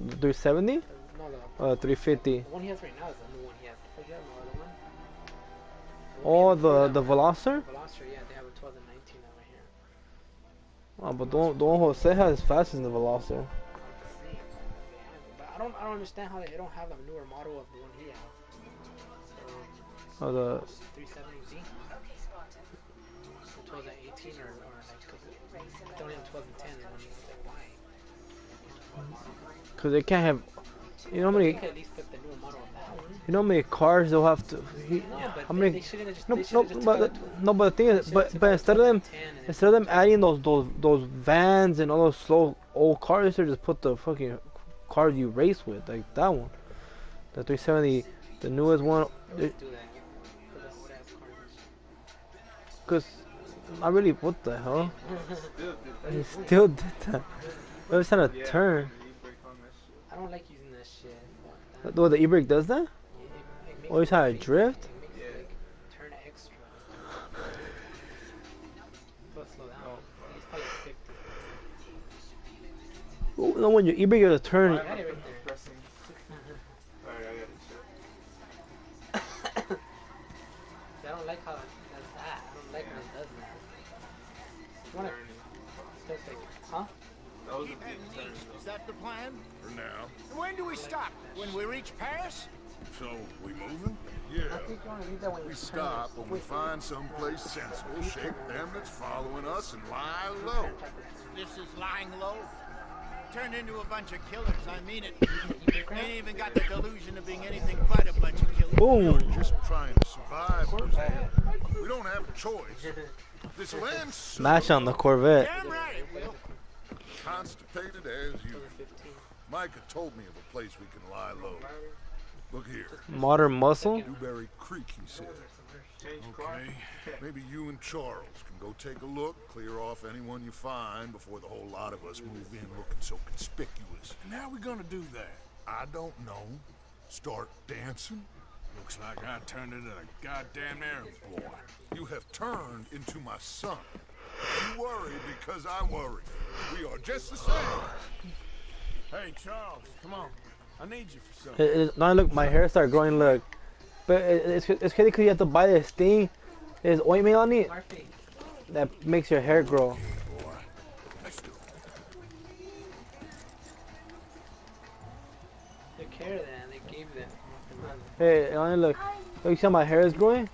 The 370? No, 350. the one he has right now is the new one he has. Oh, you have no other one? Oh, the Veloster? Veloster, yeah, they have a 2019 over here. Oh, but don't Jose has as fast as the Veloster. But I don't understand how they don't have a newer model of the one he has. Oh, the 370Z. The 2018 or like, cause they only have 2010 and like, why? Cause they can't have. You know how many? They could at least put the newer model of that one. You know how many cars they'll have to. No, but How many? they shouldn't have just. No, They no, should have just but no, but the thing is, but instead of them adding those vans and all those slow old cars, they should just put the fucking cars you race with, like that one, the 370, the newest one. Cause not really. What the hell? He still did that. Every time I turn. I don't like using that shit. Oh, the e-brake does that? It Oh, he's how it drift? It makes it like turn extra. But slow down. He's probably 50. Oh, no, when you e-brake, you have to turn. I got it right there. I don't like how it does that. I don't like when it does that. You wanna? It's like, huh? Is that the plan? For now. When do we stop? When we reach Paris? So, we moving? I Yeah. think you wanna leave that when We you stop when we find someplace sensible, shake them that's following us, and lie low. This is lying low. Turned into a bunch of killers, I mean it. Ain't even got the delusion of being anything but a bunch of killers. Boom. Just trying to survive, Jose. We don't have a choice. This land's Smash on the Corvette. Damn right it will. constipated as usual. Micah told me of a place we can lie low. Look here. Modern muscle? Dewberry Creek, he said. Okay. Maybe you and Charles can go take a look, clear off anyone you find before the whole lot of us move in looking so conspicuous. And how we gonna do that? I don't know. Start dancing? Looks like I turned into a goddamn Arab boy. You have turned into my son. You worry because I worry. We are just the same. Hey, Charles, come on. I need you for something. Now look, my hair started growing. Look, but it's crazy because you have to buy this thing. There's ointment on it that makes your hair grow. Boy, let's do it. They care that. They gave that. Hey, Elena, look. Look, you see how my hair is growing?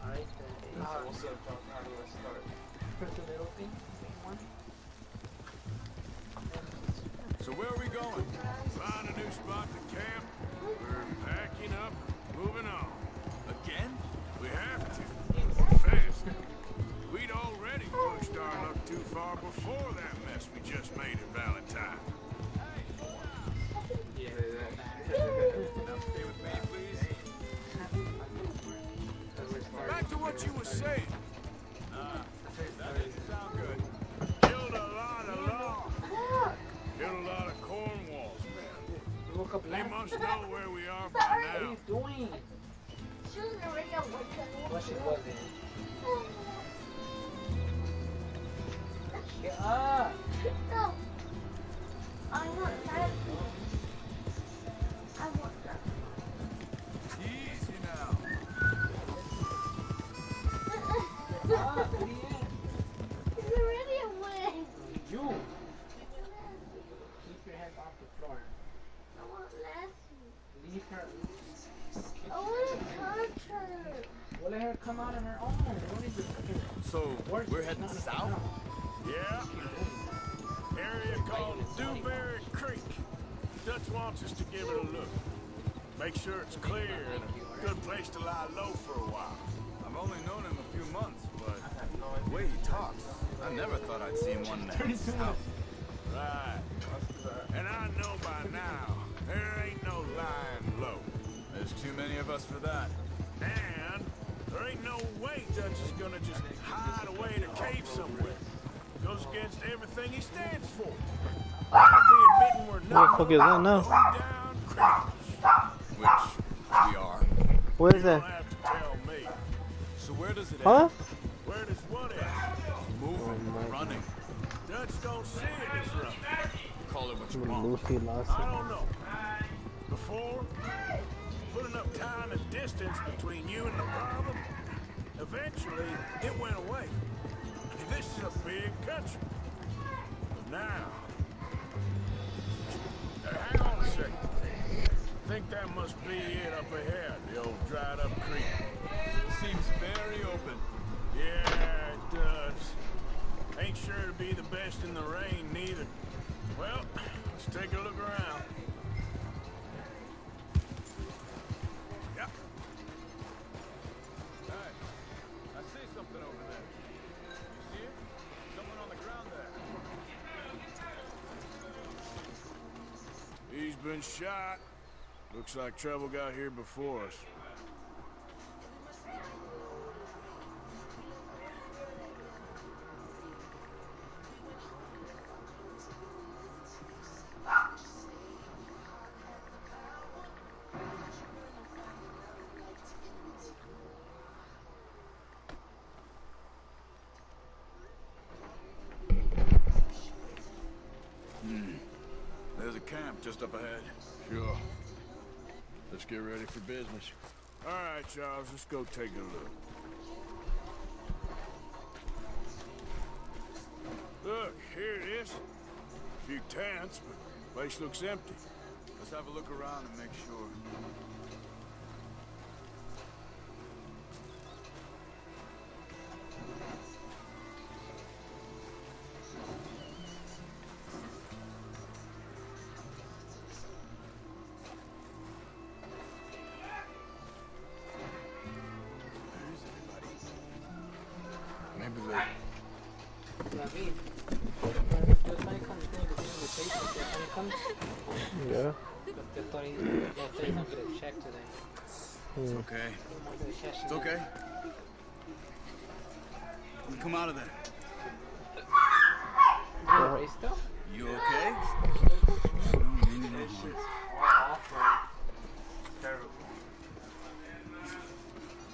So where are we going? Find a new spot to camp. We're packing up, moving on. Again? We have to. Fast. We'd already pushed our luck too far before that mess we just made in Valentine. Back to what you were saying. That didn't sound good. Killed a lot of logs. Killed a lot of Cornwall's men. They must know where we are by What are now. you doing? What she was in? Get up! No. I want that. I want that. Easy now. Up, idiot! It's already away. You! Keep your head off the floor. I want Lassie. Leave her. I want to touch her. We'll let her come out on her own. What is it? So, we're heading south? Yeah. Area called Dewberry Creek. Dutch wants us to give it a look. Make sure it's clear and a good place to lie low for a while. I've only known him a few months, but the way he talks, I never thought I'd see him one night south. Right. And I know by now, there ain't no lying low. There's too many of us for that. And there ain't no way Dutch is gonna just hide away in a cave somewhere. Goes against everything he stands for. I'll be admitting we're What not the fuck is that now? down criminals. Which we are. What is You don't that? have to tell me. So where does it Huh? end? Where does what end? Moving, running. Dutch don't see it as running. Call it what you want. Lucy lost I don't know. Before, put enough time and distance between you and the problem, eventually it went away. This is a big country. Now, hang on a second. Think that must be it up ahead, the old dried up creek. Seems very open. Yeah, it does. Ain't sure to be the best in the rain, neither. Well, let's take a look around. Yep. Hey, I see something over there. You see it? Someone on the ground there. He's been shot. Looks like trouble got here before us. There's a camp just up ahead. Sure. Let's get ready for business. All right, Charles, let's go take a look. Look, here it is. A few tents, but the place looks empty. Let's have a look around and make sure. Maybe they... I mean, just when it comes to the patient, when it comes, Yeah. the authorities don't get a check today. It's okay. It's okay. We come out of there. Race still? You okay?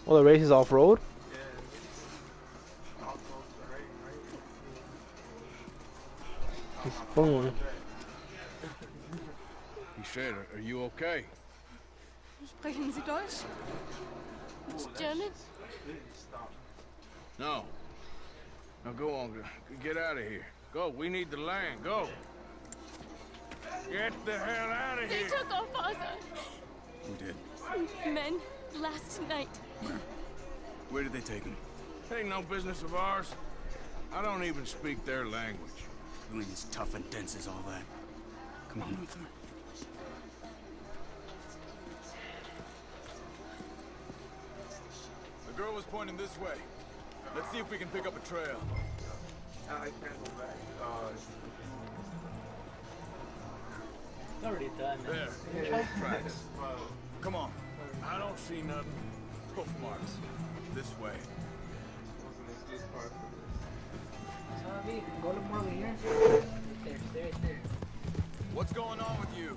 Well, the race is off-road? He's fun. He said, are you okay? Sprechen Sie Deutsch? German? No. Now go on, get out of here. Go, we need the land, go. Get the hell out of They here! took our father. Who did? Men last night. Where did they take him? Ain't no business of ours. I don't even speak their language. You ain't as tough and dense as all that. Come on, Luther. The girl was pointing this way. Let's see if we can pick up a trail. It's already done. Man. There. Tracks. Come on. I don't see nothing. Hoof marks. This way. So, I mean, go to more over here. There. What's going on with you?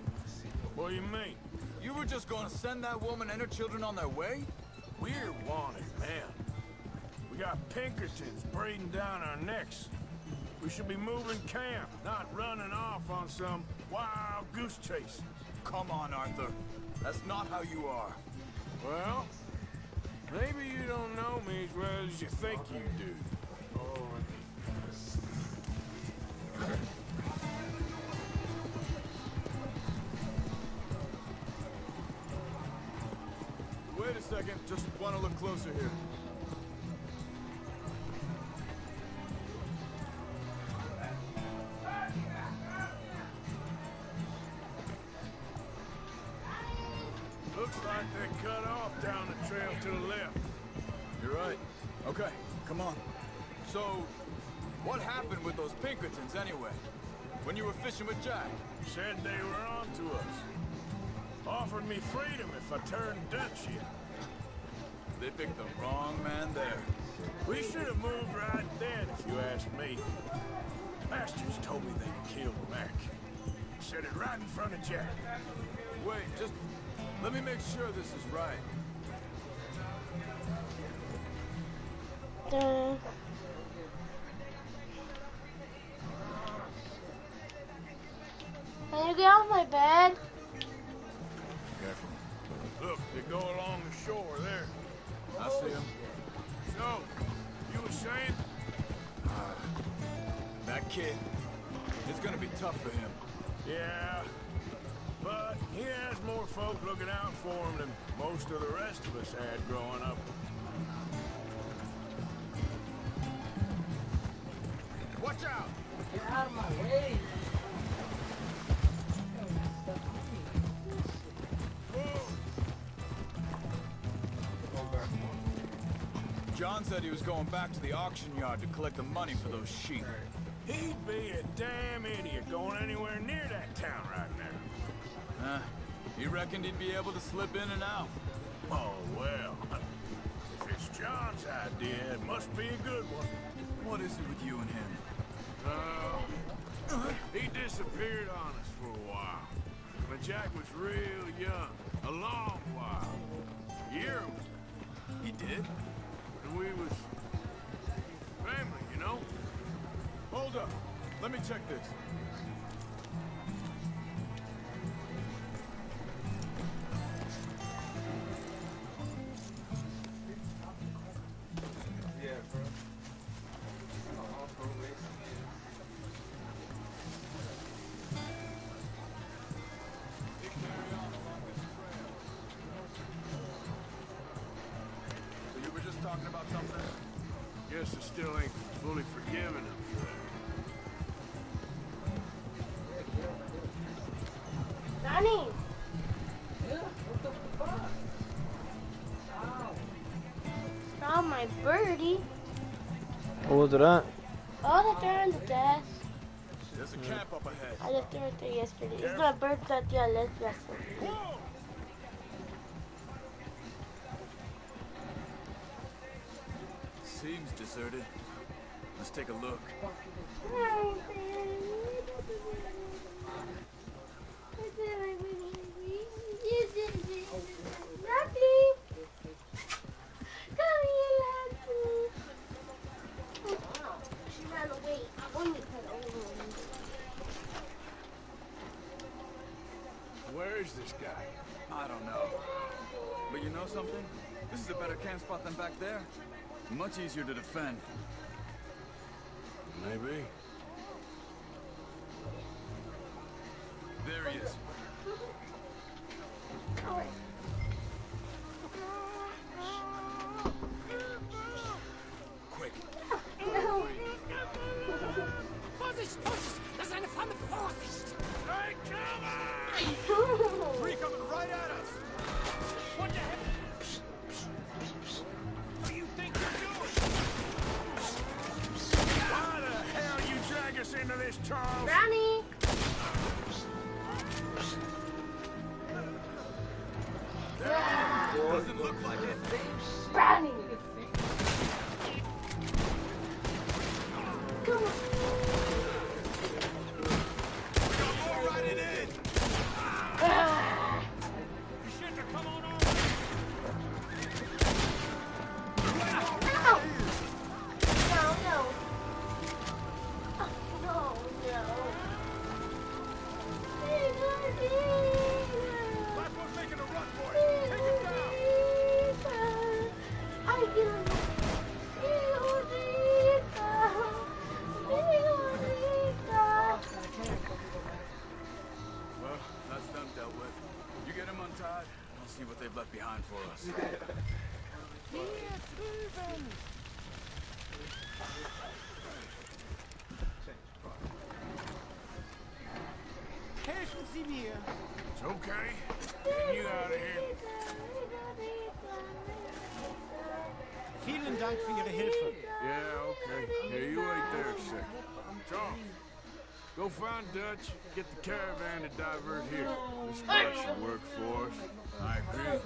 What do you mean? You were just going to send that woman and her children on their way? We're wanted, man. We got Pinkertons breathing down our necks. We should be moving camp, not running off on some wild goose chase. Come on, Arthur. That's not how you are. Well, maybe you don't know me as well as you think you do. Wait a second. Just want to look closer here. Looks like they cut off down the trail to the left. You're right. Okay, come on. So, what happened with those Pinkertons anyway? When you were fishing with Jack? Said they were on to us. Offered me freedom if I turned Dutch here. They picked the wrong man there. We should have moved right then, if you ask me. Masters told me they killed Mac. Said it right in front of Jack. Wait, just let me make sure this is right. Can you get off my bed? tough for him. Yeah, but he has more folk looking out for him than most of the rest of us had growing up. Watch out! Get out of my way. John said he was going back to the auction yard to collect the money for those sheep. He'd be a damn idiot going anywhere near that town right now. He reckoned he'd be able to slip in and out. Oh, well. If it's John's idea, it must be a good one. What is it with you and him? He disappeared on us for a while. When Jack was real young. A long while. A year. He did? And we was family, you know? Hold up. Let me check this. Talking about something? Guess I still ain't fully forgiven him for that. Nani? What the fuck? Oh, my birdie. What was it at? Oh, they're on the desk. There's a camp up ahead. I left it there yesterday. It's my bird that I left yesterday. Whoa! Seems deserted. Let's take a look. Where is this guy? I don't know. But you know something? This is a better camp spot than back there. Much easier to defend. Maybe. There he is. Quick. Vorsicht, Vorsicht! Das ist eine Falle! Vorsicht! Hey, cover! Three coming right at us. What the heck? What do you think you're doing? Why the hell you drag us into this, Charles? Brownie! Doesn't look like it. Brownie! Come on. We got more riding in. Shit, come on over! Ow! No, no. Oh, no, no. Last one's making a run for it. Take him down. I get him. Well, that's them dealt with. You get him untied, and I'll see what they've left behind for us. Helfen Sie mir! It's okay. Getting you out of here. Vielen Dank für Ihre Hilfe. Yeah, okay. Here, you wait there a second. Charles, go find Dutch, get the caravan to divert here. This spot should work for us. I agree.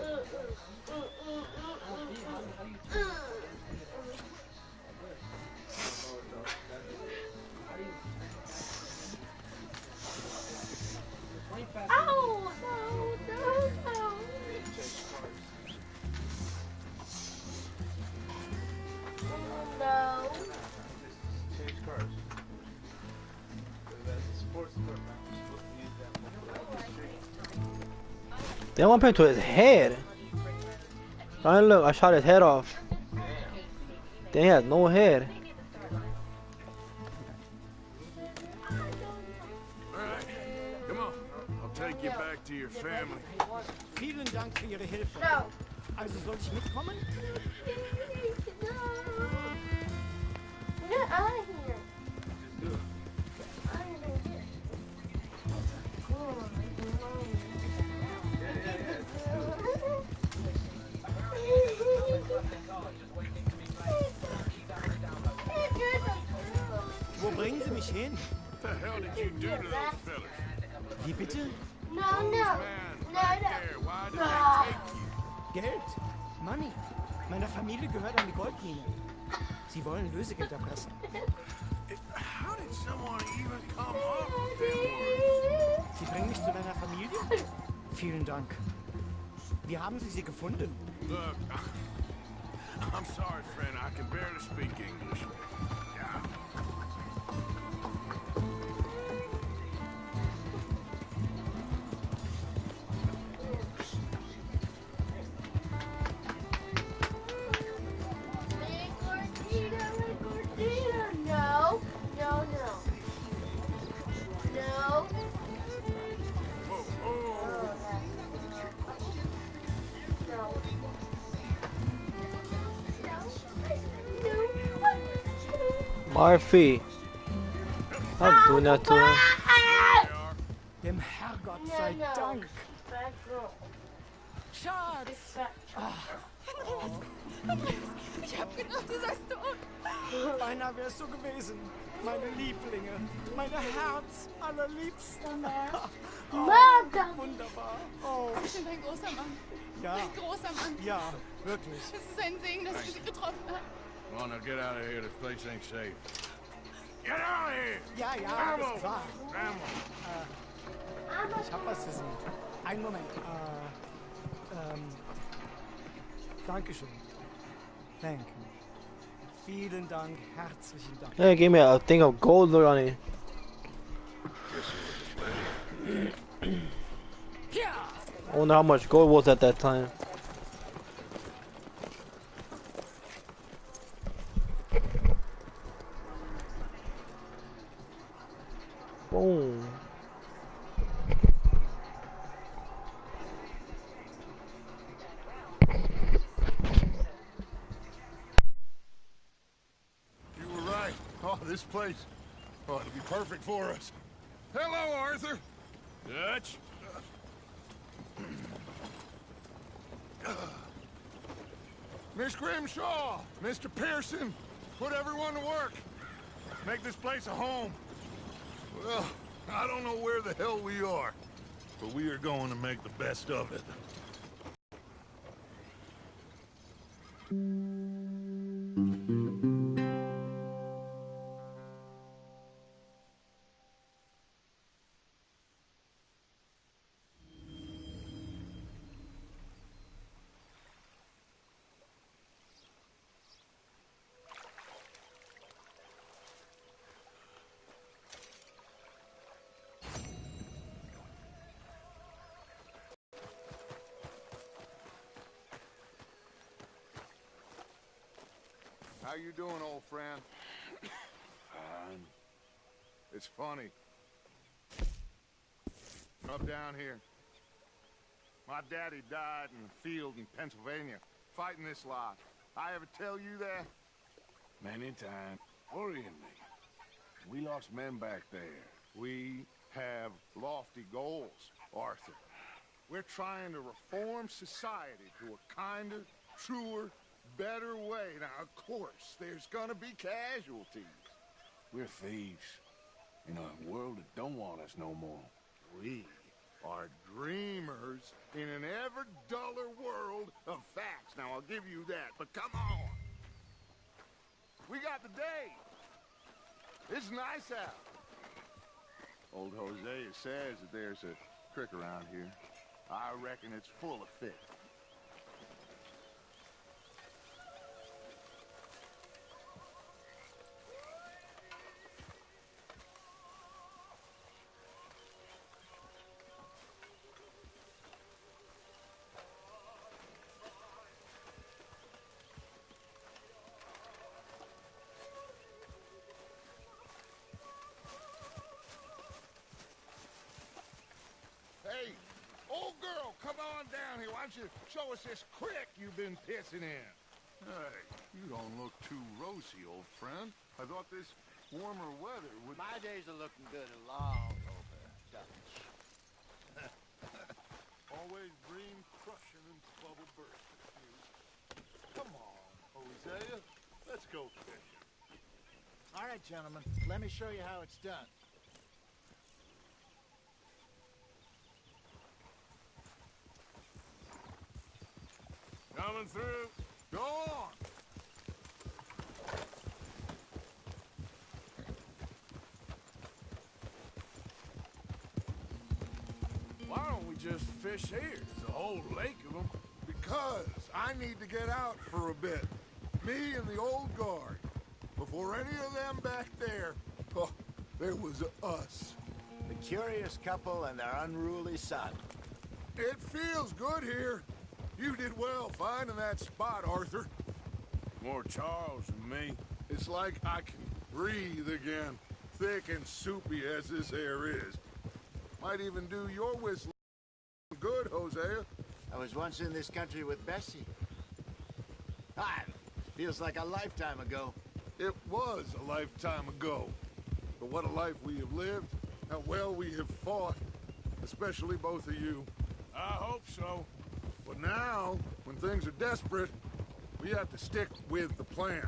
Ow! No, no, no. No. Change cars. That's a sports car, man. We're supposed to use that. They want to to his head. I look, I shot his head off. Then he has no head. take you back to your family. Vielen Dank für Ihre Hilfe. No. Also soll ich mitkommen? No. Get out of here. Out of here. Wo bringen Sie mich hin? What the hell did you do to those fellas? Wie bitte? No, Those no. men back there, why did they take you? Geld? Money? Meiner Familie gehört an die Goldmine. Sie wollen Lösegeld erpressen. How did someone even come up with them words? Sie bringen mich zu deiner Familie? Vielen Dank. Wie haben Sie sie gefunden? Look, I'm sorry, friend. I can barely speak English. Yeah. No, no, no. No. Whoa, whoa. Murphy. I'm doing that to him. Dem Herrgott sei No, no. Dank. Bad girl. Schatz! Ich hab gedacht, du seist tot. Beinahe wärst du gewesen. Meine Lieblinge. Meine Herz allerliebsten. Mother. Wunderbar. Oh, Sie sind ein großer Mann. ja. Ein großer Mann. Ja, wirklich. Es ist ein Segen, dass ich Sie getroffen habe. Come on, now get out of here. This place ain't safe. Get out of here! Ja, ja, Come alles on. klar. Come on. Ich hab was für Sie. Einen Moment. Dankeschön. Thank you. Vielen Dank, herzlichen Dank. Yeah, give me a thing of gold on it. I wonder how much gold was at that time. Boom. You were right. Oh, this place. Oh, it'll be perfect for us. Hello, Arthur. Dutch? Miss Grimshaw, Mr. Pearson, put everyone to work. Make this place a home. Well, I don't know where the hell we are, but we are going to make the best of it. How you doing, old friend? Fine. It's funny. Up down here. My daddy died in the field in Pennsylvania, fighting this lot. I ever tell you that? Many times. Worrying me. We lost men back there. We have lofty goals, Arthur. We're trying to reform society to a kinder, truer, better way. Now, of course, there's gonna be casualties. We're thieves. In a world that don't want us no more. We are dreamers in an ever duller world of facts. Now, I'll give you that, but come on. We got the day. It's nice out. Old Hosea says that there's a creek around here. I reckon it's full of fish. Hey, Why don't you show us this creek you've been pissing in? Hey, you don't look too rosy, old friend. I thought this warmer weather would... My days are looking good long over, Dutch. Always dream crushing and bubble bursting. Come on, Hosea. Let's go fishing. All right, gentlemen. Let me show you how it's done. Coming through. Go on! Why don't we just fish here? There's a whole lake of them. Because I need to get out for a bit. Me and the old guard. Before any of them back there, oh, there was us. The curious couple and their unruly son. It feels good here. You did well finding that spot, Arthur. More Charles than me. It's like I can breathe again, thick and soupy as this air is. Might even do your whistling good, Hosea. I was once in this country with Bessie. Ah, feels like a lifetime ago. It was a lifetime ago. But what a life we have lived, how well we have fought, especially both of you. I hope so. But now, when things are desperate, we have to stick with the plan.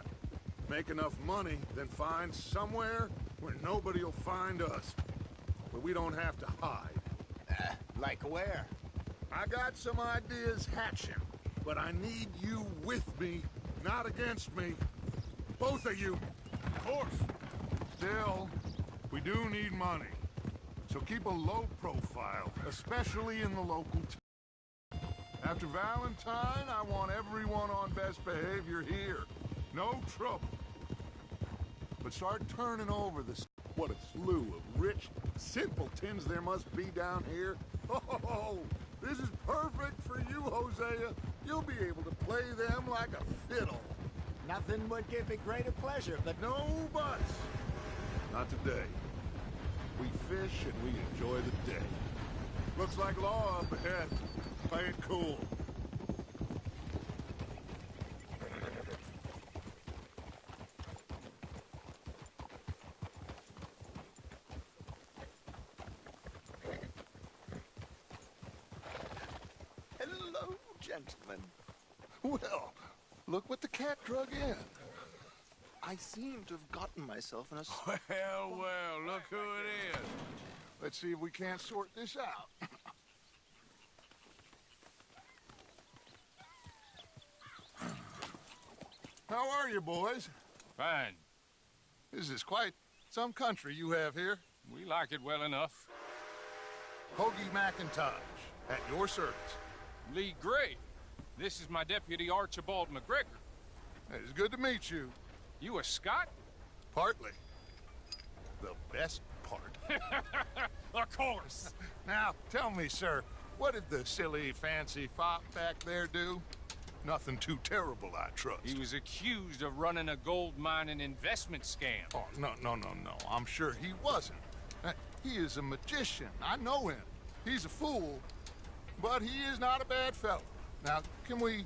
Make enough money, then find somewhere where nobody will find us. Where we don't have to hide. Like where? I got some ideas hatching, but I need you with me, not against me. Both of you. Of course. Still, we do need money. So keep a low profile, especially in the local town. After Valentine, I want everyone on best behavior here. No trouble. But start turning over the... What a slew of rich simpletons there must be down here. Oh, this is perfect for you, Hosea. You'll be able to play them like a fiddle. Nothing would give me greater pleasure, but... No buts. Not today. We fish and we enjoy the day. Looks like law up ahead. Play it cool. Hello, gentlemen. Well, look what the cat drug in. I seem to have gotten myself in a... Well, look who it is. Let's see if we can't sort this out. How are you, boys? Fine. This is quite some country you have here. We like it well enough. Hoagie McIntosh, at your service. Lee Gray. This is my deputy, Archibald McGregor. It's good to meet you. You a Scot? Partly. The best part. Of course. Now, tell me, sir, what did the silly, fancy fop back there do? Nothing too terrible, I trust. He was accused of running a gold mining investment scam. Oh, no. I'm sure he wasn't. He is a magician. I know him. He's a fool, but he is not a bad fellow. Now, can we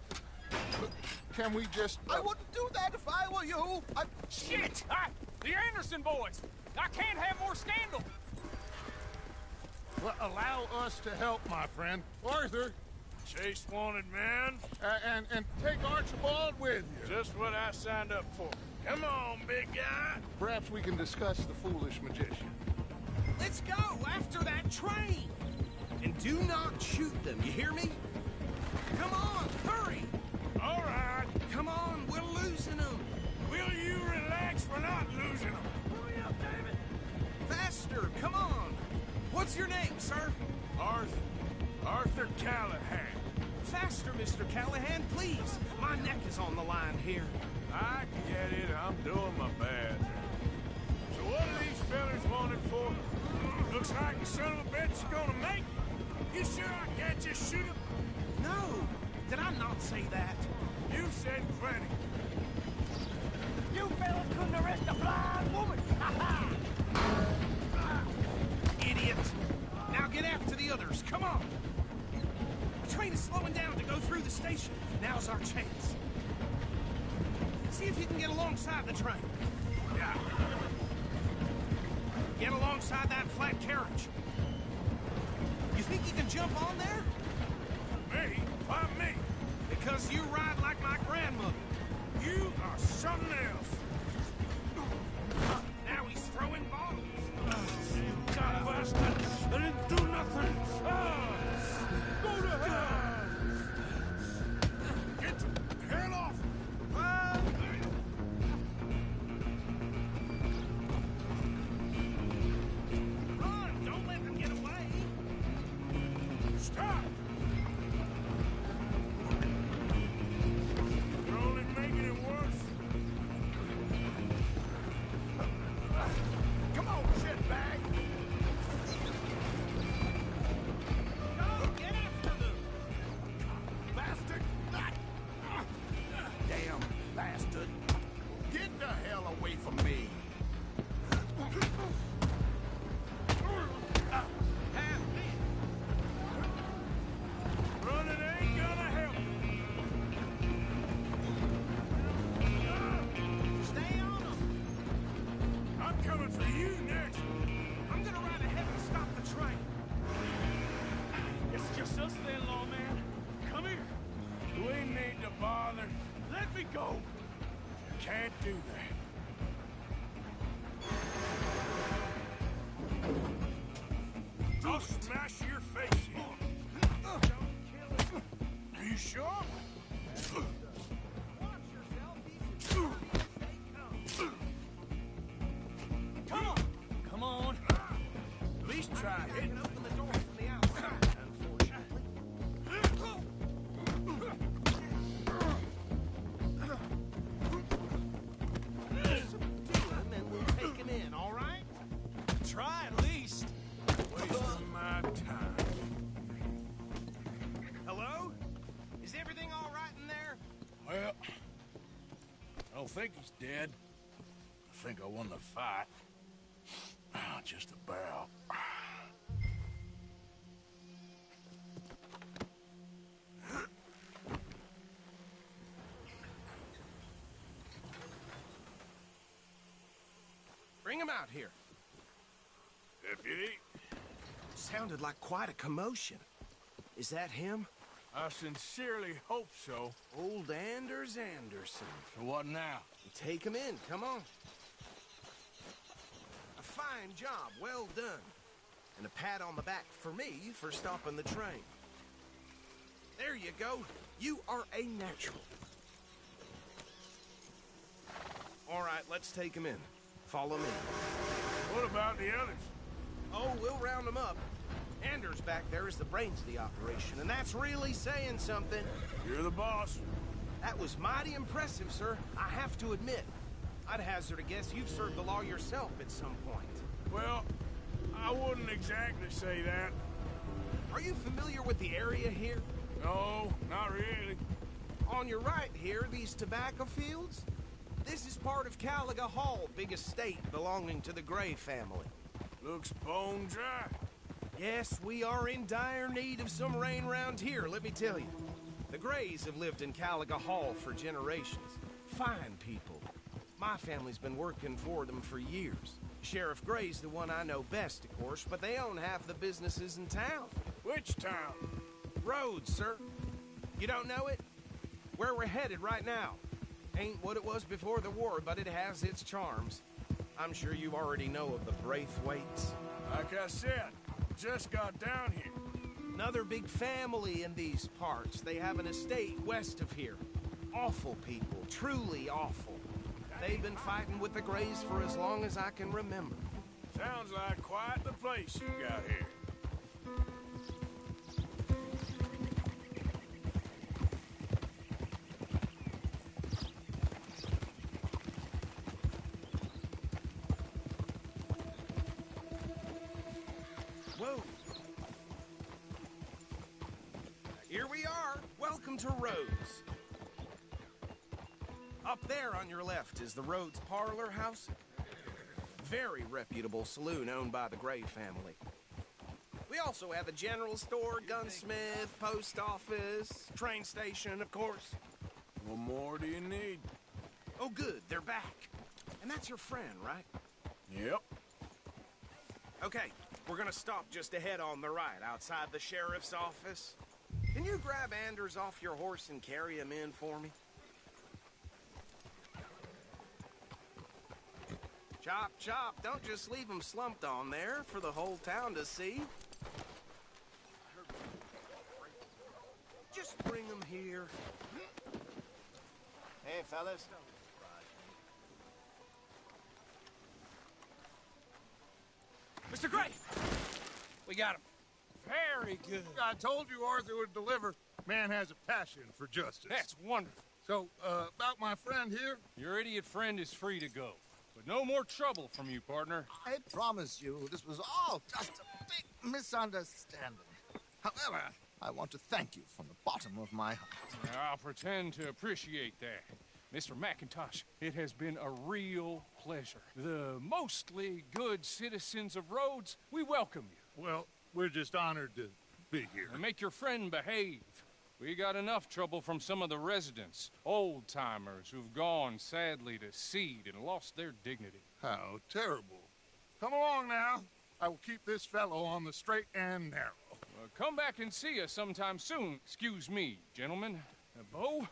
just... I wouldn't do that if I were you. Shit! The Anderson boys! I can't have more scandal! Well, allow us to help, my friend. Arthur! Chase wanted man. And take Archibald with you. Just what I signed up for. Come on, big guy. Perhaps we can discuss the foolish magician. Let's go after that train! And do not shoot them, you hear me? Come on, hurry! All right. Come on, we're losing them! Will you relax? We're not losing them. Hurry up, David! Faster, come on! What's your name, sir? Arthur Callahan. Faster, Mr. Callahan, please! My neck is on the line here. I get it. I'm doing my best. So what are these fellas wanted for? Looks like the son of a bitch is gonna make it. You sure I can't just shoot him? No! Did I not say that? You said plenty. You fellas couldn't arrest a blind woman! Idiot! Now get after the others, come on! train is slowing down to go through the station. Now's our chance. See if you can get alongside the train. Yeah. Get alongside that flat carriage. You think you can jump on there? Me? Why me? Because you ride like my grandmother. You are something else. Now he's throwing bottles. God bastard! I didn't do nothing! Go to hell! Get the hell off! Run! Don't let them get away! Stop! You're only making it worse. Come on, shitbag! Go! Get after them! Bastard! Damn bastard! Get the hell away from me! Running ain't gonna help. Stay on them! I'm coming for you next. I'm gonna ride ahead and stop the train. It's just us then, lawman. Come here. We need to bother. Let me go. Can't do that. I'll smash your face in. Are you sure? Come on! Come on. At least try I it. can open the door from the outside, unfortunately. Subdue him and we'll take him in, all right? Try at least. Wasting my time. Hello? Is everything all right in there? Well, I don't think he's dead. I think I won the fight. Just about. Bring him out here. Deputy, Sounded like quite a commotion. Is that him? I sincerely hope so. Old Anders Anderson. So what now? Take him in, come on. A fine job, well done. And a pat on the back for me for stopping the train. There you go. You are a natural. All right, let's take him in. Follow me. What about the others? Oh, we'll round them up. Anders back there is the brains of the operation, and that's really saying something. You're the boss. That was mighty impressive, sir. I have to admit. I'd hazard a guess you've served the law yourself at some point. Well, I wouldn't exactly say that. Are you familiar with the area here? No, not really. On your right here, these tobacco fields? This is part of Caliga Hall, big estate belonging to the Gray family. Looks bone dry. Yes, we are in dire need of some rain round here, let me tell you. The Grays have lived in Caliga Hall for generations. Fine people. My family's been working for them for years. Sheriff Gray's the one I know best, of course, but they own half the businesses in town. Which town? Rhodes, sir. You don't know it? Where we're headed right now. Ain't what it was before the war, but it has its charms. I'm sure you already know of the Braithwaites. Like I said, just got down here. Another big family in these parts. They have an estate west of here. Awful people, truly awful. They've been fighting with the Grays for as long as I can remember. Sounds like quite the place you got here. Whoa. Here we are. Welcome to Rhodes. Up there on your left is the Rhodes Parlor House. Very reputable saloon owned by the Gray family. We also have a general store, gunsmith, post office, train station, of course. What more do you need? Oh, good, they're back. And that's your friend, right? Yep. Okay, we're gonna stop just ahead on the right, outside the sheriff's office. Can you grab Anders off your horse and carry him in for me? Chop, chop, don't just leave him slumped on there for the whole town to see. Just bring him here. Hey, fellas. Mr. Gray! We got him. Very good. I told you Arthur would deliver. Man has a passion for justice. That's wonderful. So, about my friend here? Your idiot friend is free to go. But no more trouble from you, partner. I promise you, this was all just a big misunderstanding. However, I want to thank you from the bottom of my heart. I'll pretend to appreciate that. Mr. McIntosh, it has been a real pleasure. The mostly good citizens of Rhodes, we welcome you. Well, we're just honored to be here. And make your friend behave. We got enough trouble from some of the residents, old-timers who've gone, sadly, to seed and lost their dignity. How terrible. Come along now. I will keep this fellow on the straight and narrow. Come back and see us sometime soon. Excuse me, gentlemen. Bo,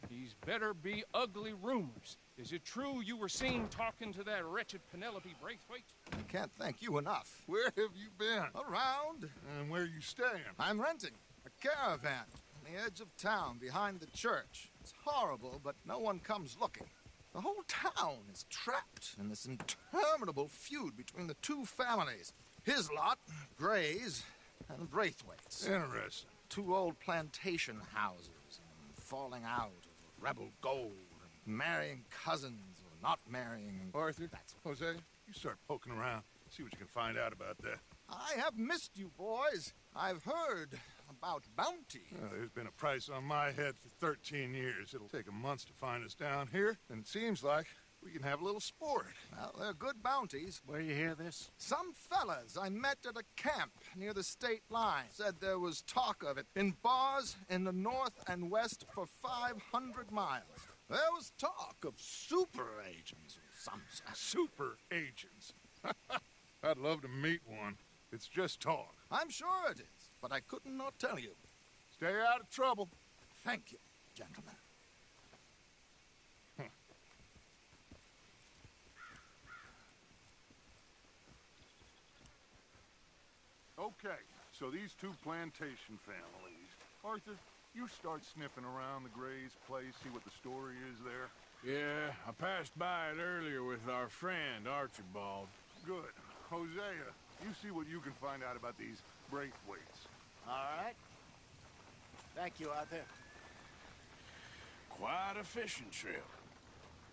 these better be ugly rumors. Is it true you were seen talking to that wretched Penelope Braithwaite? I can't thank you enough. Where have you been? Around. And where are you staying? I'm renting a caravan on the edge of town behind the church. It's horrible, but no one comes looking. The whole town is trapped in this interminable feud between the two families. His lot, Gray's, and Braithwaite's. Interesting. Two old plantation houses, falling out of rebel gold, and marrying cousins or not marrying. Arthur, that's Jose, you start poking around. See what you can find out about that. I have missed you, boys. I've heard about bounty. There's been a price on my head for 13 years. It'll take a month to find us down here, and it seems like we can have a little sport. Well, they're good bounties. Where you hear this? Some fellas I met at a camp near the state line said there was talk of it in bars in the north and west for 500 miles. There was talk of super agents or some super agents. I'd love to meet one. It's just talk. I'm sure it is, but I couldn't not tell you. Stay out of trouble. Thank you, gentlemen. Okay, so these two plantation families. Arthur, you start sniffing around the Gray's place, see what the story is there. Yeah, I passed by it earlier with our friend, Archibald. Good. Hosea, you see what you can find out about these Braithwaites. All right. Thank you, Arthur. Quite a fishing trip.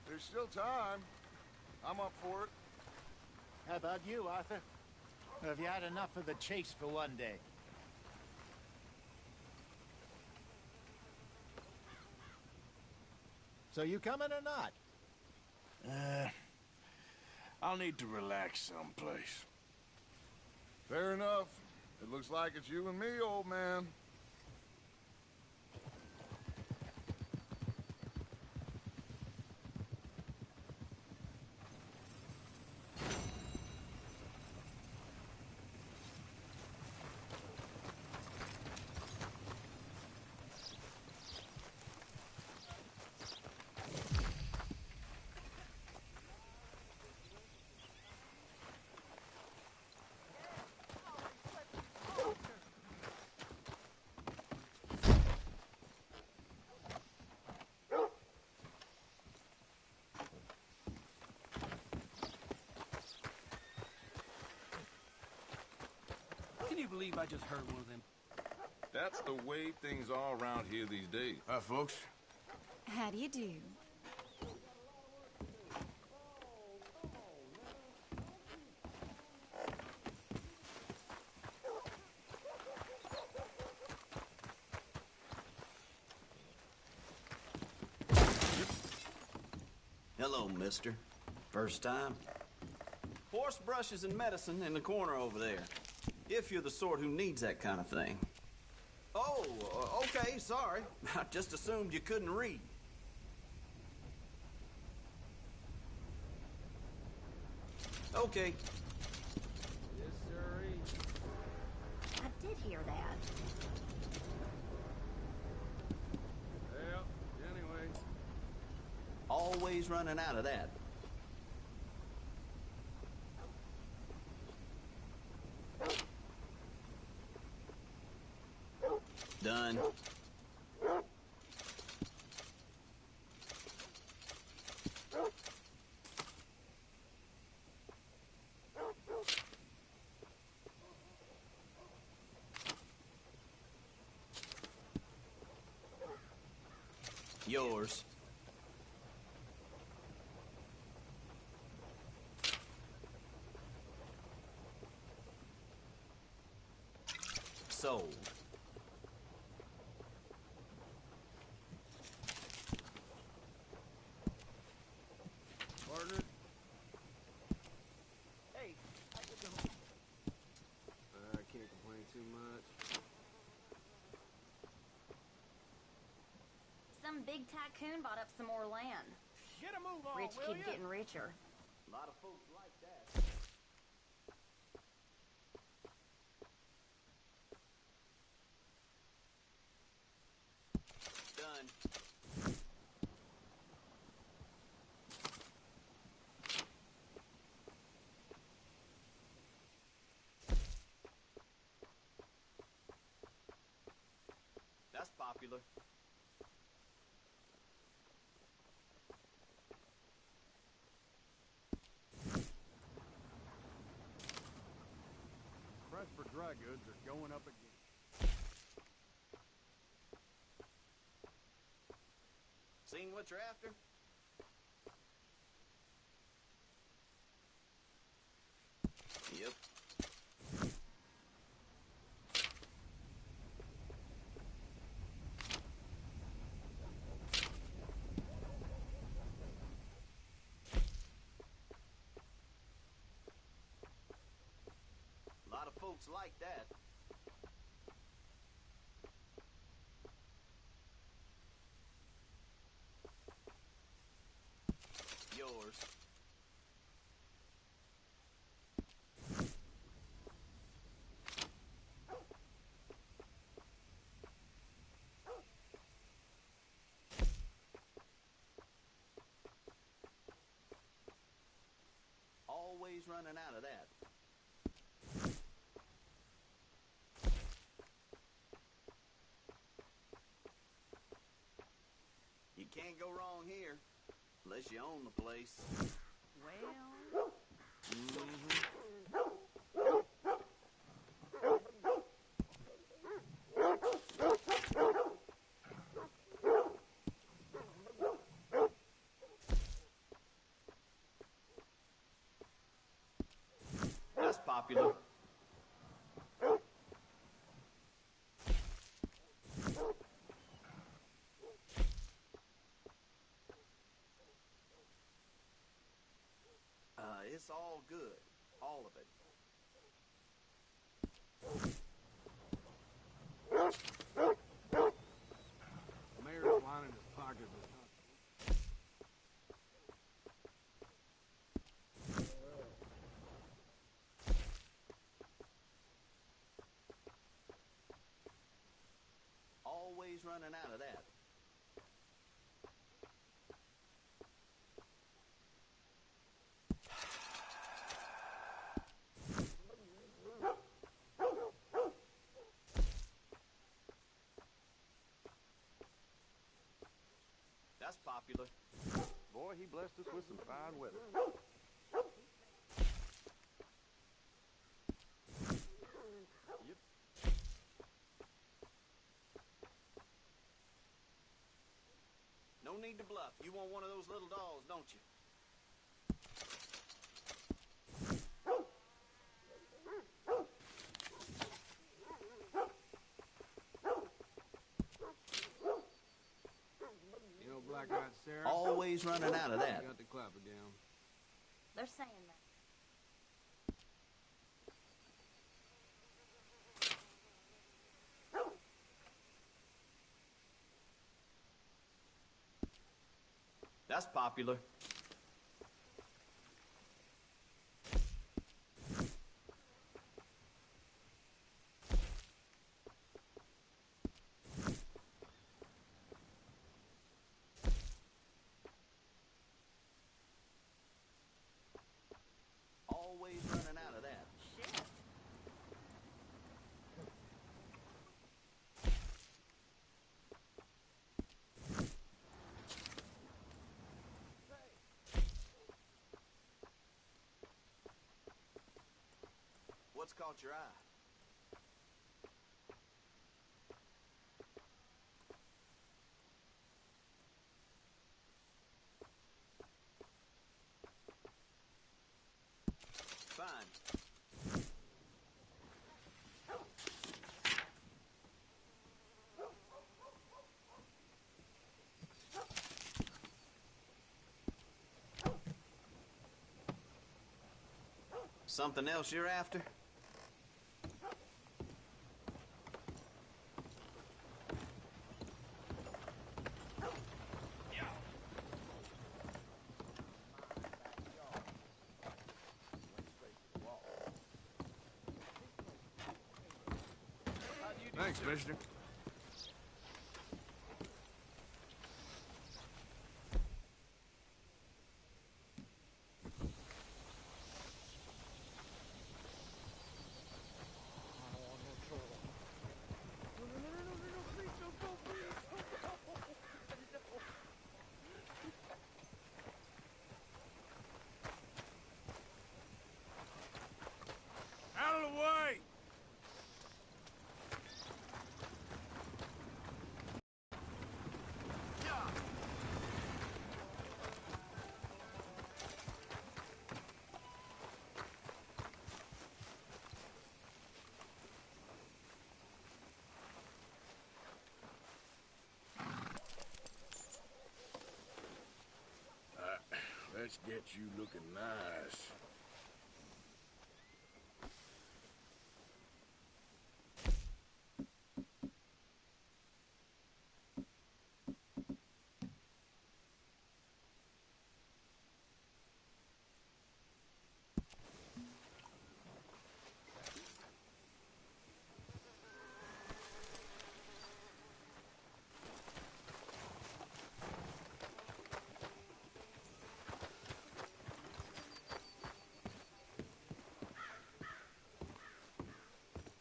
There's still time. I'm up for it. How about you, Arthur? Or have you had enough of the chase for one day? So you coming or not? I'll need to relax someplace. Fair enough. It looks like it's you and me, old man. Can you believe I just heard one of them? That's the way things are around here these days. Hi, folks. How do you do? Hello, mister. First time? Horse brushes and medicine in the corner over there. If you're the sort who needs that kind of thing. Oh, okay, sorry. I just assumed you couldn't read. Okay. Yes, sirree. I did hear that. Well, anyway. Always running out of that. Done. Yours. Sold. Partner? Hey, how you doing? I can't complain too much. Some big tycoon bought up some more land. Get a move on, Rich will keep ya? getting richer. A lot of folks like that. Done. That's popular. Price for dry goods are going up again. Seen what you're after? Yep. A lot of folks like that. Yours. Always running out of that. You can't go wrong here, unless you own the place. Well... That's popular. It's all good. All of it. The mayor's lining his pockets with Always running out of that. That's popular. boy, he blessed us with some fine weather. Yep. No need to bluff. You want one of those little dolls, don't you? You know, black-eyed Sarah. Always running out of that. Got the clapper down. They're saying that. That's popular. Always running out of that. Shit. What's caught your eye? Fine. Something else you're after? Thanks, mister. Out of the way! Let's get you looking nice.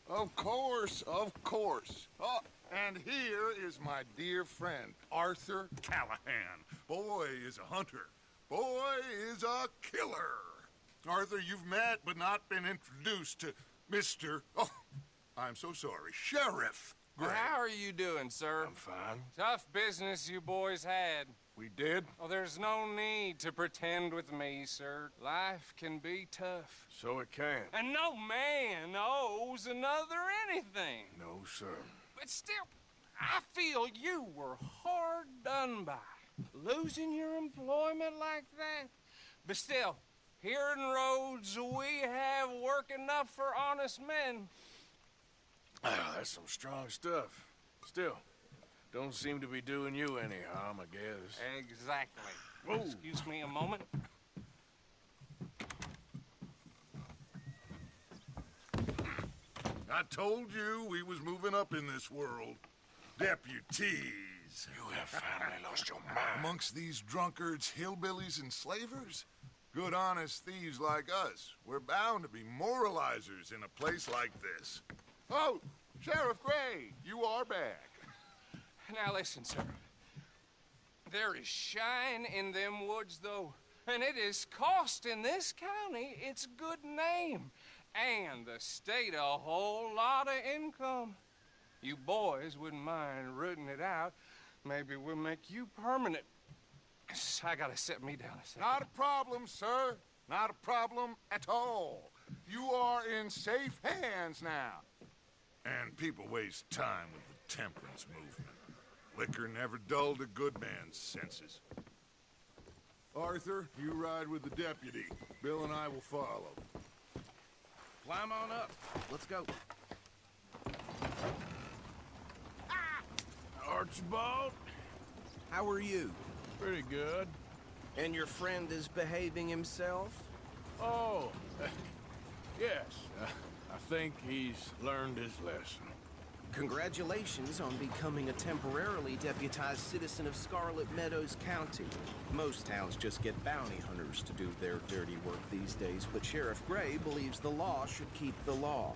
Of course, of course. Oh, and here is my dear friend, Arthur Callahan. Boy is a hunter. Boy is a killer. Arthur, you've met but not been introduced to Mr. Oh, I'm so sorry, Sheriff Gray. How are you doing, sir? I'm fine. Tough business you boys had. We did? Oh, there's no need to pretend with me, sir. Life can be tough. So it can. And no man owes another anything. No, sir. But still, I feel you were hard done by. Losing your employment like that. But still, here in Rhodes, we have work enough for honest men. Ah, that's some strong stuff. Still, don't seem to be doing you any harm, I guess. Exactly. Whoa. Excuse me a moment. I told you we was moving up in this world. Deputies. You have finally lost your mind. Amongst these drunkards, hillbillies, and slavers? Good honest thieves like us. We're bound to be moralizers in a place like this. Oh, Sheriff Gray, you are back. Now listen, sir. There is shine in them woods, though. And it is costing this county its good name. And the state a whole lot of income. You boys wouldn't mind rooting it out. Maybe we'll make you permanent. I gotta set me down a second. Not a problem, sir. Not a problem at all. You are in safe hands now. And people waste time with the temperance movement. Liquor never dulled a good man's senses. Arthur, you ride with the deputy. Bill and I will follow. Climb on up. Let's go. Archibald? How are you? Pretty good. And your friend is behaving himself? Oh, yes. I think he's learned his lesson. Congratulations on becoming a temporarily deputized citizen of Scarlet Meadows County. Most towns just get bounty hunters to do their dirty work these days, but Sheriff Gray believes the law should keep the law.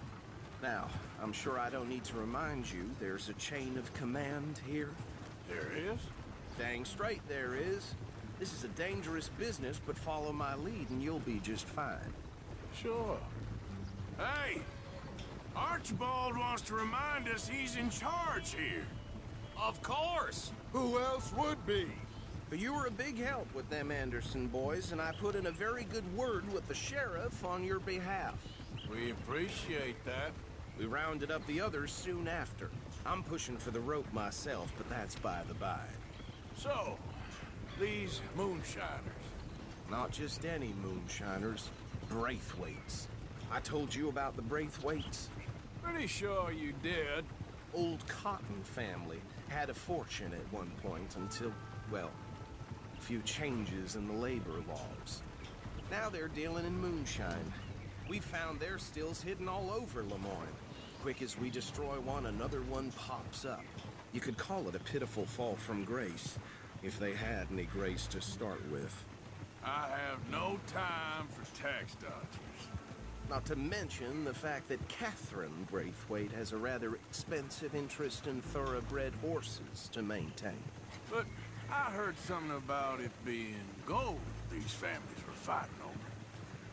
Now, I'm sure I don't need to remind you there's a chain of command here. There is? Dang straight there is. This is a dangerous business, but follow my lead and you'll be just fine. Sure. Hey! Archibald wants to remind us he's in charge here. Of course! Who else would be? But you were a big help with them Anderson boys, and I put in a very good word with the sheriff on your behalf. We appreciate that. We rounded up the others soon after. I'm pushing for the rope myself, but that's by the by. So, these moonshiners. Not just any moonshiners, Braithwaites. I told you about the Braithwaites? Pretty sure you did. Old Cotton family had a fortune at one point until, well, a few changes in the labor laws. Now they're dealing in moonshine. We found their stills hidden all over Lemoyne. Quick as we destroy one, another one pops up. You could call it a pitiful fall from grace, if they had any grace to start with. I have no time for tax dodgers. Not to mention the fact that Catherine Braithwaite has a rather expensive interest in thoroughbred horses to maintain. But I heard something about it being gold these families were fighting over.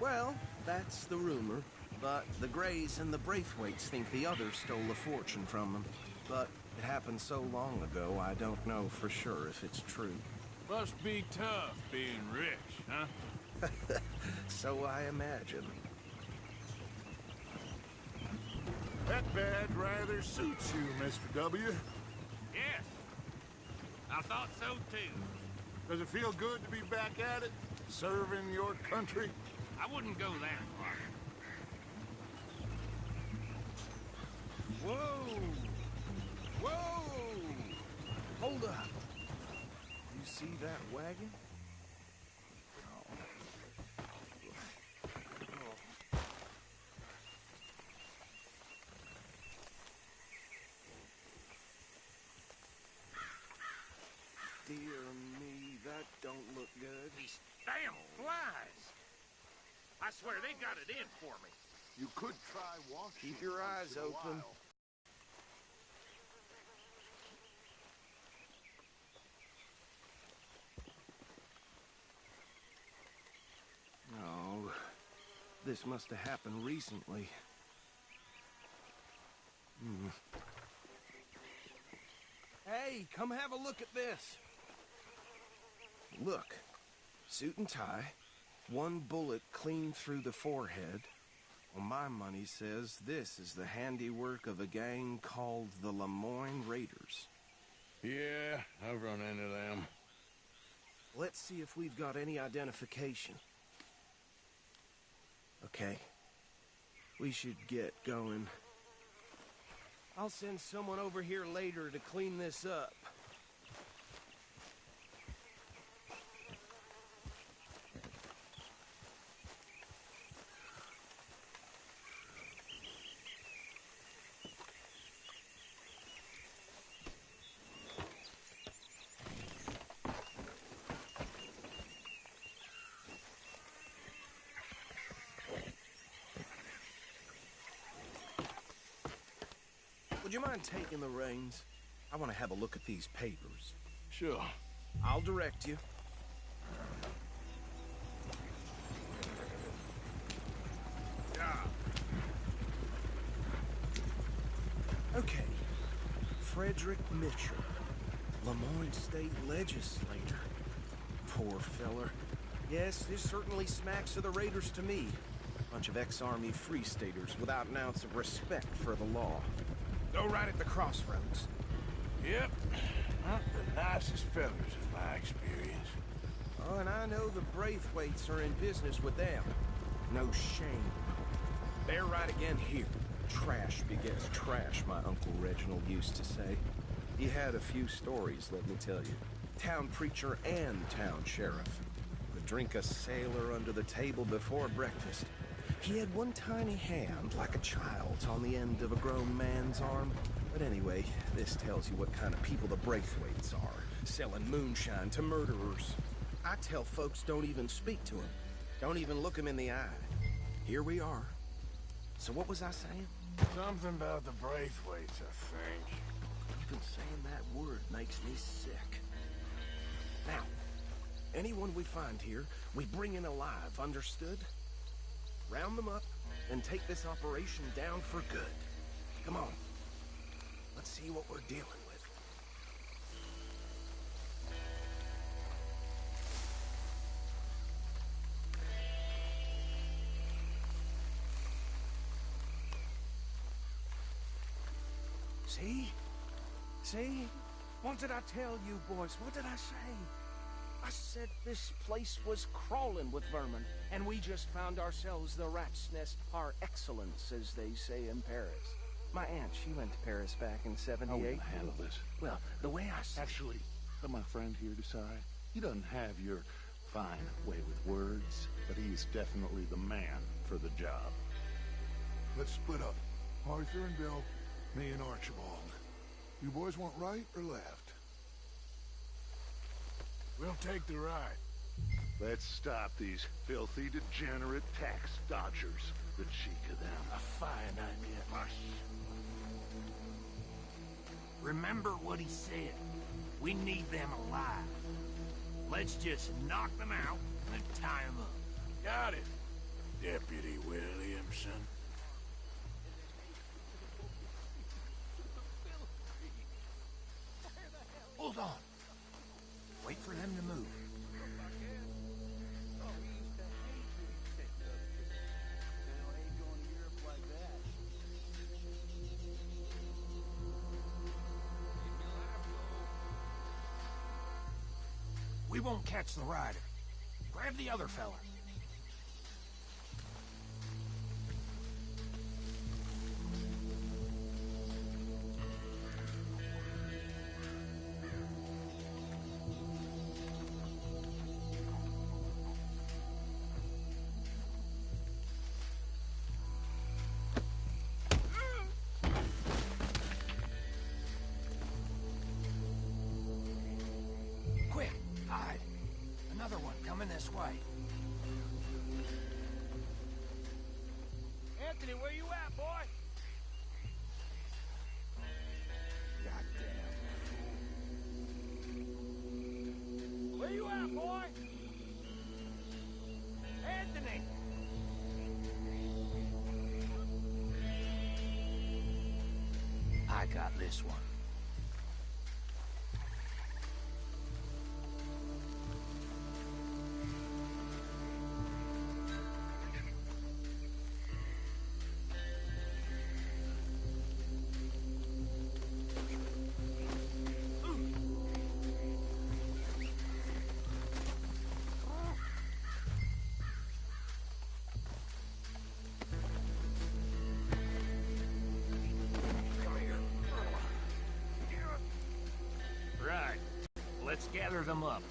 Well, that's the rumor. But the Grays and the Braithwaites think the others stole a fortune from them. But it happened so long ago, I don't know for sure if it's true. Must be tough being rich, huh? So I imagine. That badge rather suits you, Mr. W. Yes. I thought so, too. Does it feel good to be back at it? Serving your country? I wouldn't go that far. Whoa! Whoa! Hold up. You see that wagon? Dear me, that don't look good. These damn flies! I swear they got it in for me. You could try washing. Keep your eyes open. Oh, this must have happened recently. Hey, come have a look at this. Look, suit and tie, one bullet clean through the forehead. Well, my money says this is the handiwork of a gang called the Lemoyne Raiders. Yeah, I've run into them. Let's see if we've got any identification. Okay. We should get going. I'll send someone over here later to clean this up. Would you mind taking the reins? I want to have a look at these papers. Sure. I'll direct you. Yeah. Okay. Frederick Mitchell, Lemoyne State Legislator. Poor feller. Yes, this certainly smacks of the Raiders to me. Bunch of ex-Army Free Staters without an ounce of respect for the law. Go right at the crossroads. Yep. Not the nicest fellas in my experience. Oh, and I know the Braithwaites are in business with them. No shame. They're right again here. Trash begets trash, my Uncle Reginald used to say. He had a few stories, let me tell you. Town preacher and town sheriff. drink a sailor under the table before breakfast. He had one tiny hand, like a child's, on the end of a grown man's arm. But anyway, this tells you what kind of people the Braithwaites are, selling moonshine to murderers. I tell folks don't even speak to him. Don't even look him in the eye. Here we are. So what was I saying? Something about the Braithwaites, I think. Even saying that word makes me sick. Now, anyone we find here, we bring in alive, understood? Round them up and take this operation down for good. Come on. Let's see what we're dealing with. See? See? What did I tell you, boys? What did I say? I said this place was crawling with vermin, and we just found ourselves the rat's nest par excellence, as they say in Paris. My aunt, she went to Paris back in '78. How are we gonna handle this? Well, the way I see Actually, let my friend here decide. He doesn't have your fine way with words, but he's definitely the man for the job. Let's split up. Arthur and Bill, me and Archibald. You boys want right or left? We'll take the right. Let's stop these filthy, degenerate tax dodgers. The cheek of them. a fine idea. Hush. Remember what he said. We need them alive. Let's just knock them out and tie them up. Got it, Deputy Williamson. Hold on. Wait for them to move. We won't catch the rider. Grab the other fella. Quick, hide. Another one coming this way. Anthony, where you at, boy? Goddamn. Where you at, boy? Anthony! I got this one. Right. Let's gather them up.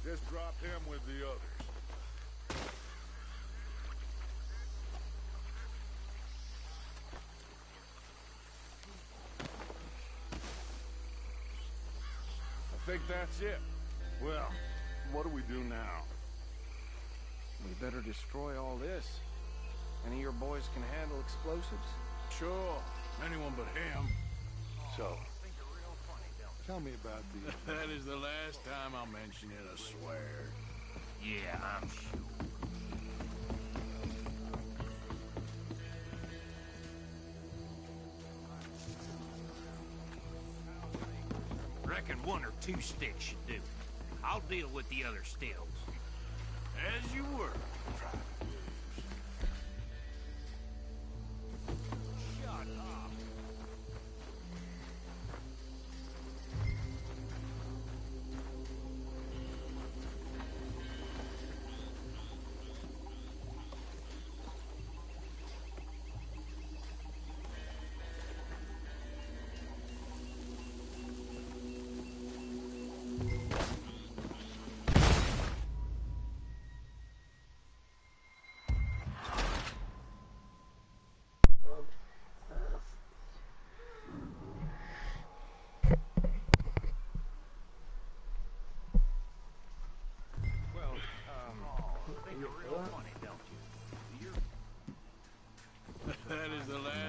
Just drop him with the others. I think that's it. Well, what do we do now? We better destroy all this. Any of your boys can handle explosives? Sure. Anyone but him. So, tell me about the... That is the last time I'll mention it, I swear. Yeah, I'm sure. Reckon one or two sticks should do. I'll deal with the other stills. As you were. Shut up.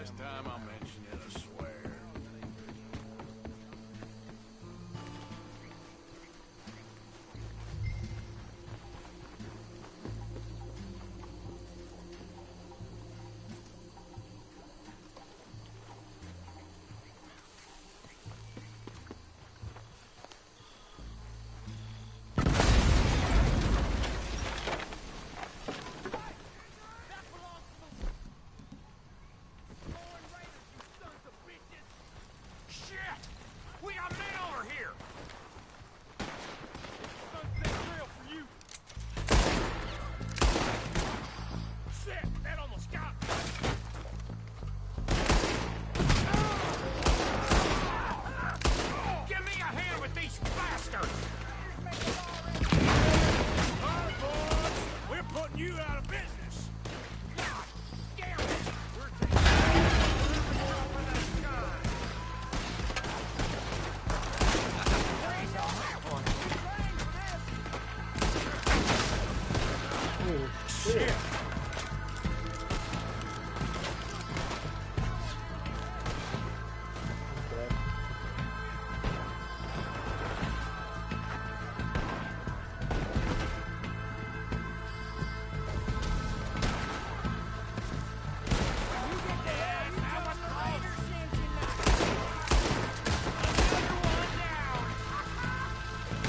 last time I mention it, I swear.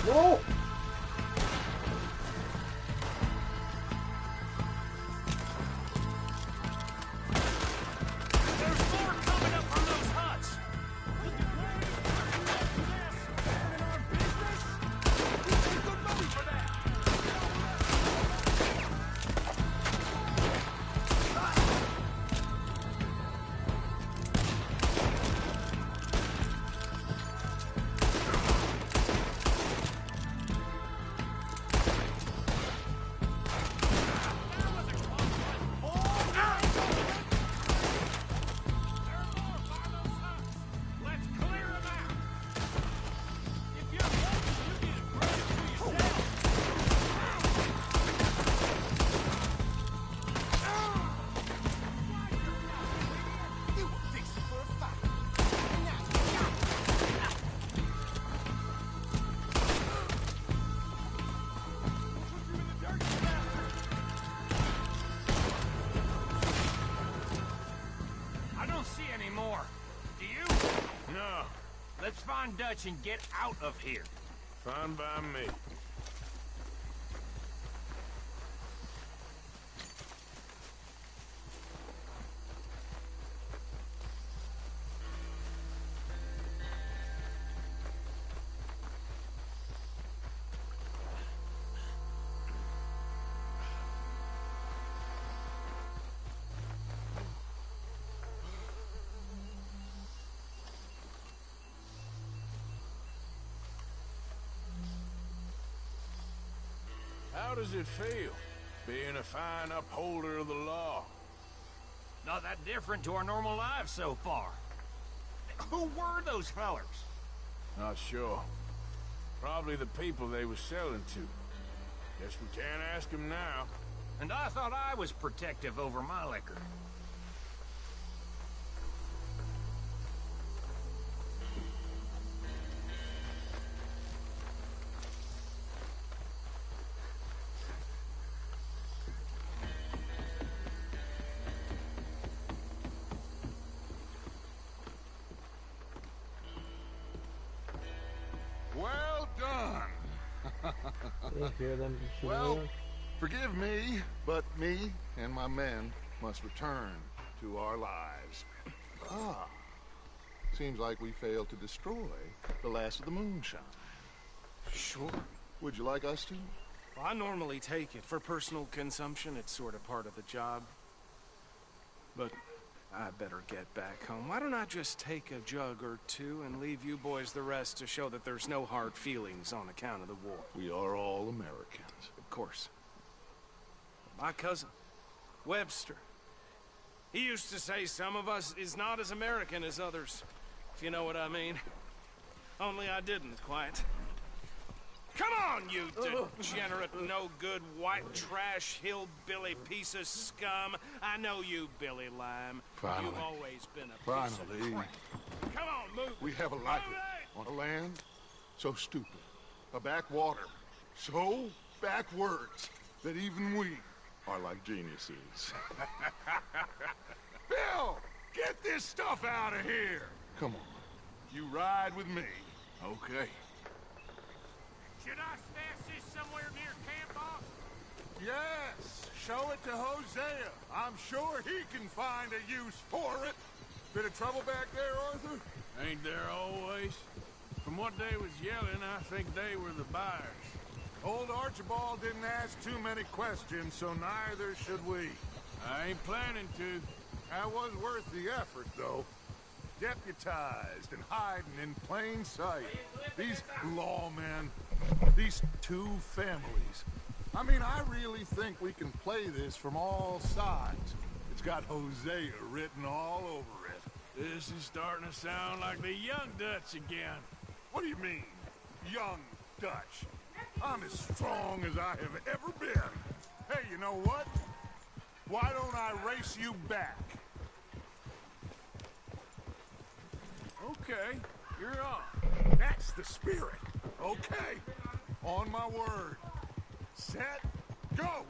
No! Let's find Dutch and get out of here. Fine by me. How does it feel, being a fine upholder of the law? Not that different to our normal lives so far. Who were those fellers? Not sure. Probably the people they were selling to. Guess we can't ask them now. And I thought I was protective over my liquor. Well done. You hear them? Well, forgive me, but me and my men must return to our lives. Ah, seems like we failed to destroy the last of the moonshine. Sure. Would you like us to? Well, I normally take it for personal consumption. It's sort of part of the job. But I better get back home. Why don't I just take a jug or two and leave you boys the rest to show that there's no hard feelings on account of the war? We are all Americans. Of course. My cousin, Webster, he used to say some of us is not as American as others, if you know what I mean. Only I didn't, quite. Come on, you degenerate, no-good, white trash, hillbilly piece of scum. I know you, Billy Lime. Finally. You've always been a piece of Finally. crap. Come on, move. We have a life on a land so stupid, a backwater so backwards that even we are like geniuses. Bill, get this stuff out of here. Come on, you ride with me. Okay. Should I stash this somewhere near camp, boss? Yes, show it to Hosea. I'm sure he can find a use for it. Bit of trouble back there, Arthur? Ain't there always? From what they was yelling, I think they were the buyers. Old Archibald didn't ask too many questions, so neither should we. I ain't planning to. That was worth the effort, though. Deputized and hiding in plain sight. These lawmen, these two families. I mean, I really think we can play this from all sides. It's got Hosea written all over it. This is starting to sound like the Young Dutch again. What do you mean, Young Dutch? I'm as strong as I have ever been. Hey, you know what? Why don't I race you back? Okay, you're on. That's the spirit. Okay. On my word. Set, go!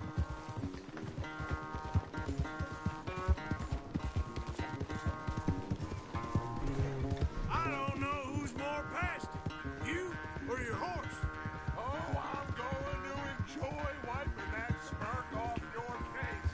I don't know who's more past it, you or your horse. Oh, I'm going to enjoy wiping that smirk off your face.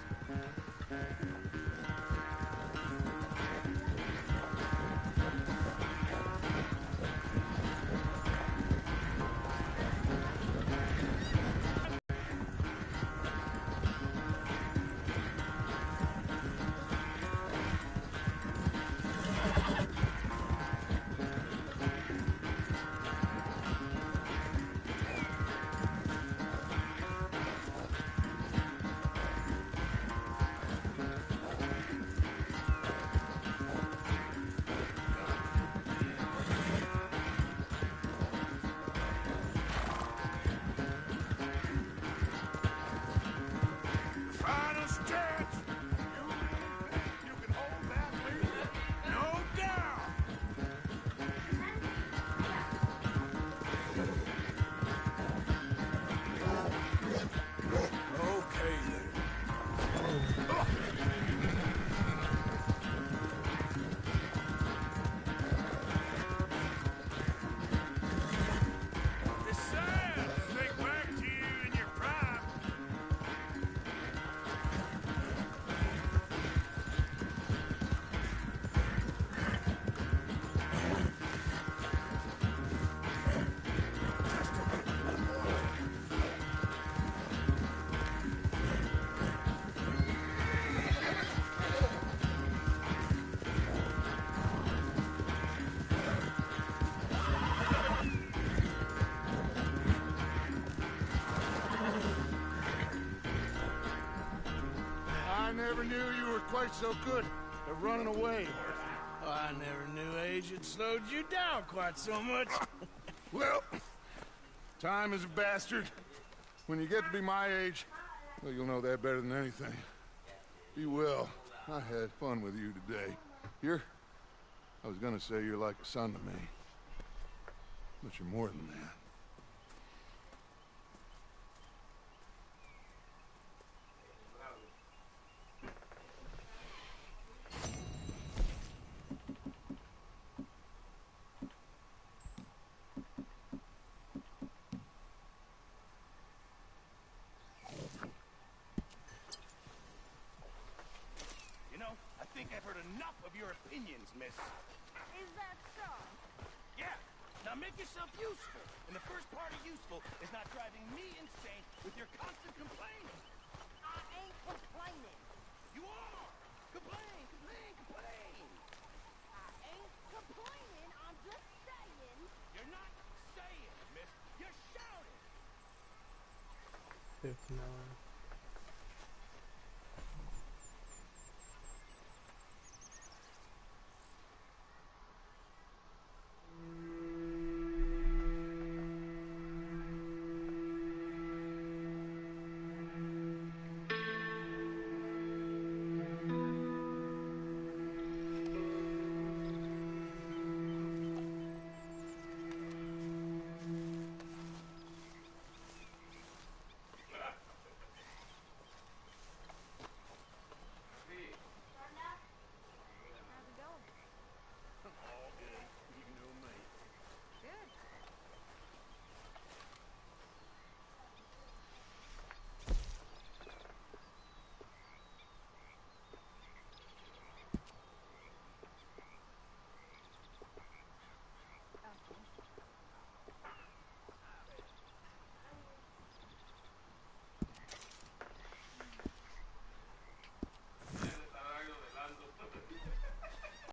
Final stretch. You really think you can hold that lead? No doubt. Okay then. It's sad to think back to you in your prime. I never knew you were quite so good at running away. I never knew age had slowed you down quite so much. Well, time is a bastard. When you get to be my age, well, you'll know that better than anything. Be well. I had fun with you today. I was gonna say you're like a son to me. But you're more than that. You know, I think I've heard enough of your opinions, miss. Is that so? Yeah. Now make yourself useful. And the first part of useful is not driving me insane with your constant complaining. I ain't complaining. You are! Complain, complain, complain! I ain't complaining. I'm just saying. You're not saying, miss. You're shouting! 59.